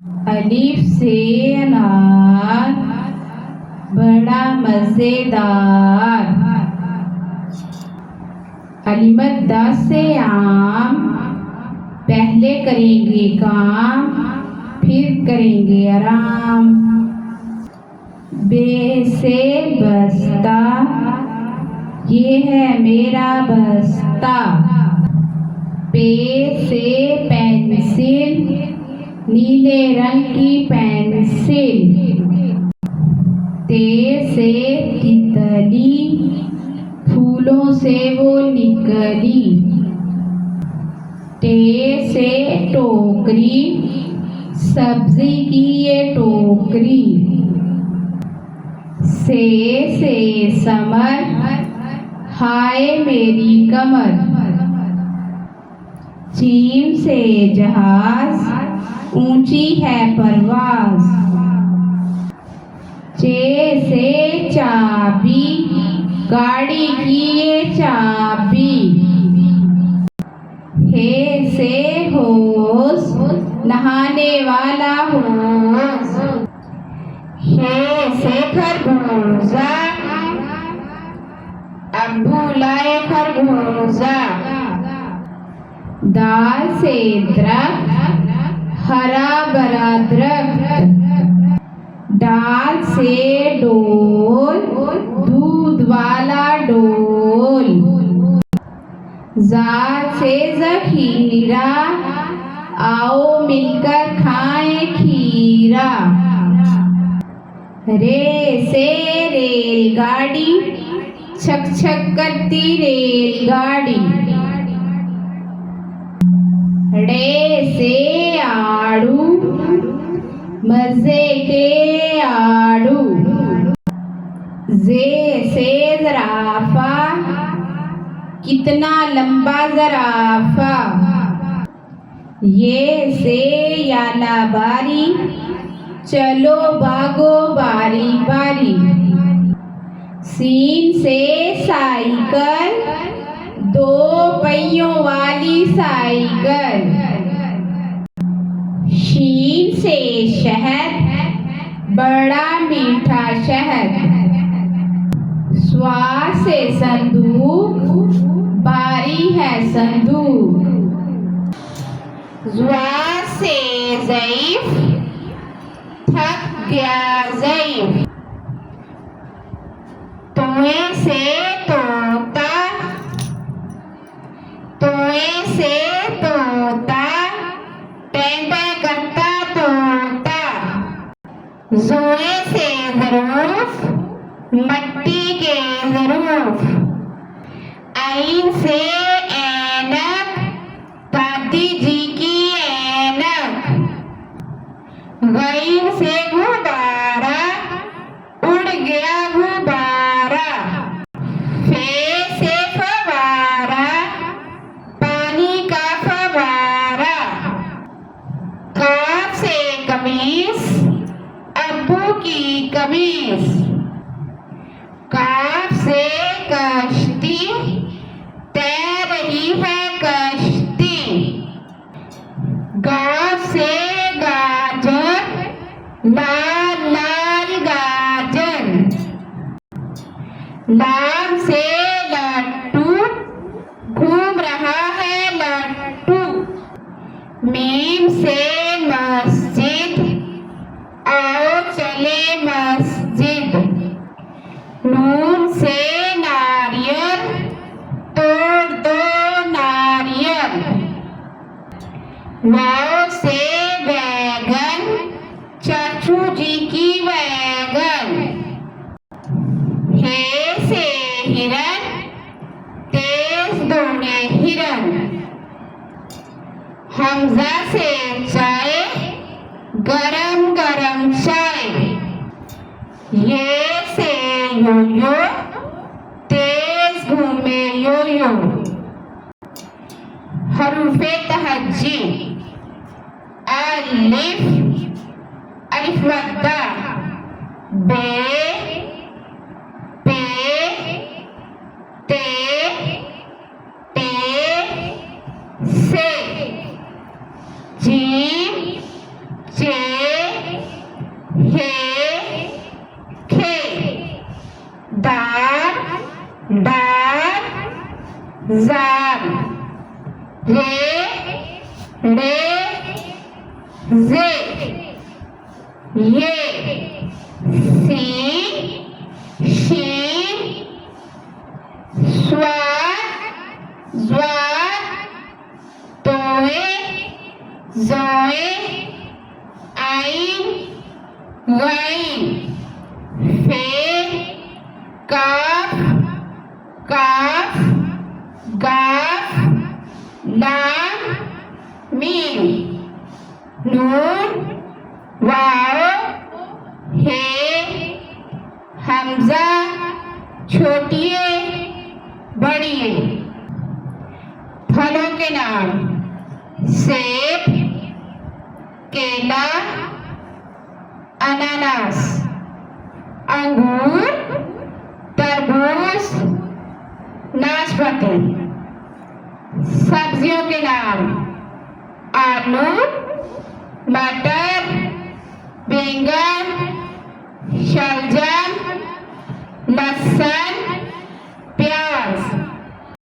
अलिफ से अनार बड़ा मज़ेदार। अलिमद्दा से आम पहले करेंगे काम फिर करेंगे आराम। बे से बस्ता ये है मेरा बस्ता। पे से पेंसिल नीले रंग की पेंसिल। ते से तितली फूलों से वो निकली। टे से टोकरी सब्जी की ये टोकरी। से समर हाय मेरी कमर। जीम से जहाज ऊंची है परवाज। चे से चाबी गाड़ी की ये चाबी। हे से होश नहाने वाला होश। हे से खरबूजा अब्बू लाए खरबूजा। दाल से दरख्त हरा भरा दरख्त। डाल से डोल दूध वाला डोल। ज़ाल से ज़खीरा आओ मिलकर खाएं खीरा। रे से रेलगाड़ी छक छक करती रेलगाड़ी। रे से आड़ू मज़े के आड़ू। जे से ज़राफ़ा कितना लंबा ज़राफ़ा। ये से याला बारी चलो भागो बारी बारी। सीन से साइकिल दो पहियों वाली साइकिल। शीन से शहद बड़ा मीठा शहद। स्वा से संदूक भारी है संदूक। ज़्वा से ज़ईफ़ थक गया ज़ईफ़। तोए से तोता तोए से तोता टेंटे करता तोता। ज़ोए से ज़रूफ मट्टी के ज़रूफ। आइन से ऐनक दादी जी की ऐनक। गईन से गुब्बारा उड़ गया गुब्बारा। फे से फवारा पानी का फवारा। काफ से कमीज अब्बू की कमीज। काफ से कश्ती तैर रही है कश्ती। गाफ से गाजर लाल लाल गाजर। लाम से लट्टू घूम रहा है लट्टू। मीम से मस्जिद आओ चले मस्जिद। नून से नारियल तोड़ दो नारियल। वाव से वैगन चाचू जी की वैगन। हे से हिरन तेज दौड़े हिरन। हमजा से चाय गरम गरम चाय। ये से योयो तेज घूमे योयो। हरूफे तहज्जी अलिफ अलिफ मद्दा बे पे ते टे से जीम चे जार, रे रे जे, ये, सी शी, स्वार ज्वार, तोए जोए, आइन गाइन, फे काफ काफ, गाफ लाम मीम, नून वाव हे, हमजा छोटिए बड़िए। फलों के नाम सेब, केला, अनानास, अंगूर, तरबूज, नाशपाती। सब्जियों के नाम आलू, मटर, बैंगन,